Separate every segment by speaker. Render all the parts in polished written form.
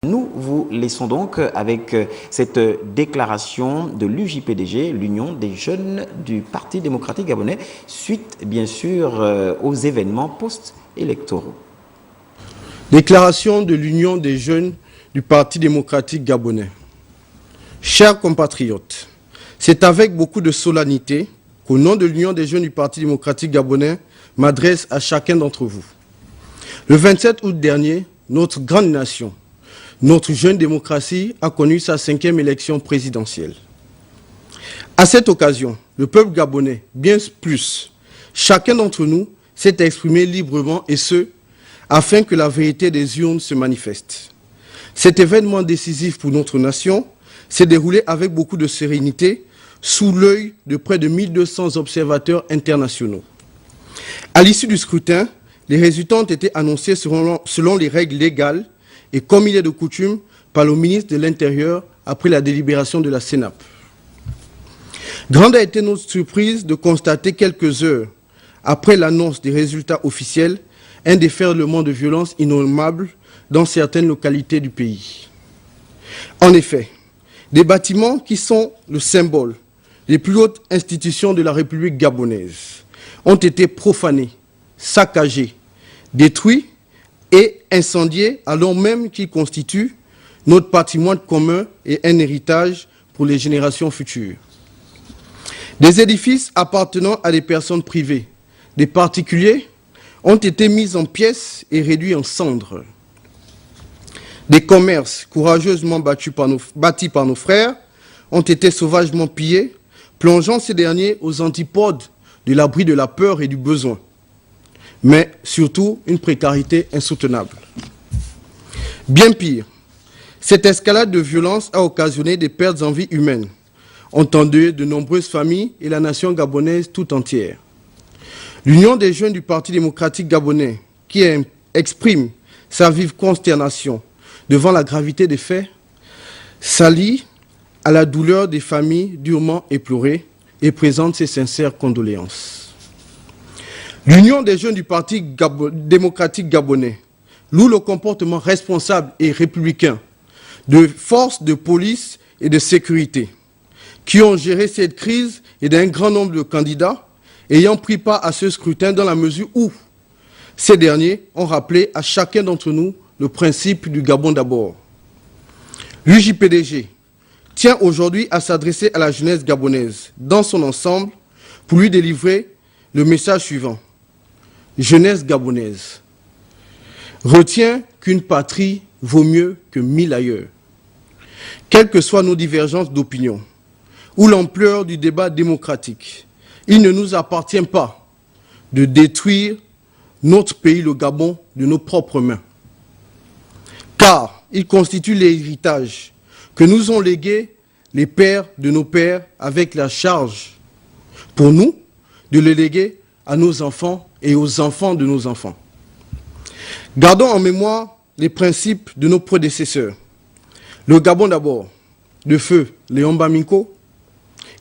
Speaker 1: Nous vous laissons donc avec cette déclaration de l'UJPDG, l'Union des jeunes du Parti démocratique gabonais, suite bien sûr aux événements post-électoraux.
Speaker 2: Déclaration de l'Union des jeunes du Parti démocratique gabonais. Chers compatriotes, c'est avec beaucoup de solennité qu'au nom de l'Union des jeunes du Parti démocratique gabonais, m'adresse à chacun d'entre vous. Le 27 août dernier, notre grande nation, notre jeune démocratie a connu sa 5e élection présidentielle. À cette occasion, le peuple gabonais, bien plus, chacun d'entre nous s'est exprimé librement et ce, afin que la vérité des urnes se manifeste. Cet événement décisif pour notre nation s'est déroulé avec beaucoup de sérénité sous l'œil de près de 1200 observateurs internationaux. À l'issue du scrutin, les résultats ont été annoncés selon les règles légales et comme il est de coutume, par le ministre de l'Intérieur après la délibération de la Sénap. Grande a été notre surprise de constater quelques heures après l'annonce des résultats officiels un déferlement de violence innommable dans certaines localités du pays. En effet, des bâtiments qui sont le symbole des plus hautes institutions de la République gabonaise ont été profanés, saccagés, détruits et incendiés alors même qu'ils constituent notre patrimoine commun et un héritage pour les générations futures. Des édifices appartenant à des personnes privées, des particuliers, ont été mis en pièces et réduits en cendres. Des commerces courageusement bâtis par nos frères ont été sauvagement pillés, plongeant ces derniers aux antipodes de l'abri de la peur et du besoin. Mais surtout une précarité insoutenable. Bien pire, cette escalade de violence a occasionné des pertes en vie humaine, entendu de nombreuses familles et la nation gabonaise tout entière. L'Union des jeunes du Parti démocratique gabonais, qui exprime sa vive consternation devant la gravité des faits, s'allie à la douleur des familles durement éplorées et présente ses sincères condoléances. L'Union des jeunes du Parti démocratique gabonais loue le comportement responsable et républicain de forces de police et de sécurité qui ont géré cette crise et d'un grand nombre de candidats ayant pris part à ce scrutin dans la mesure où ces derniers ont rappelé à chacun d'entre nous le principe du Gabon d'abord. L'UJPDG tient aujourd'hui à s'adresser à la jeunesse gabonaise dans son ensemble pour lui délivrer le message suivant. Jeunesse gabonaise, retiens qu'une patrie vaut mieux que 1000 ailleurs. Quelles que soient nos divergences d'opinion ou l'ampleur du débat démocratique, il ne nous appartient pas de détruire notre pays, le Gabon, de nos propres mains. Car il constitue l'héritage que nous ont légué les pères de nos pères avec la charge, pour nous, de le léguer à nos enfants et aux enfants de nos enfants. Gardons en mémoire les principes de nos prédécesseurs. Le Gabon d'abord, de feu Léon Bamiko,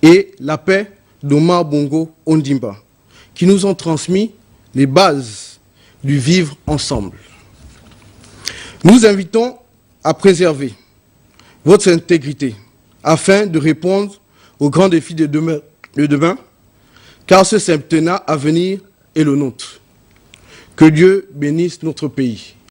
Speaker 2: et la paix d'Omar Bongo Ondimba, qui nous ont transmis les bases du vivre ensemble. Nous invitons à préserver votre intégrité afin de répondre aux grands défis de demain, car ce septennat à venir est le nôtre. Que Dieu bénisse notre pays.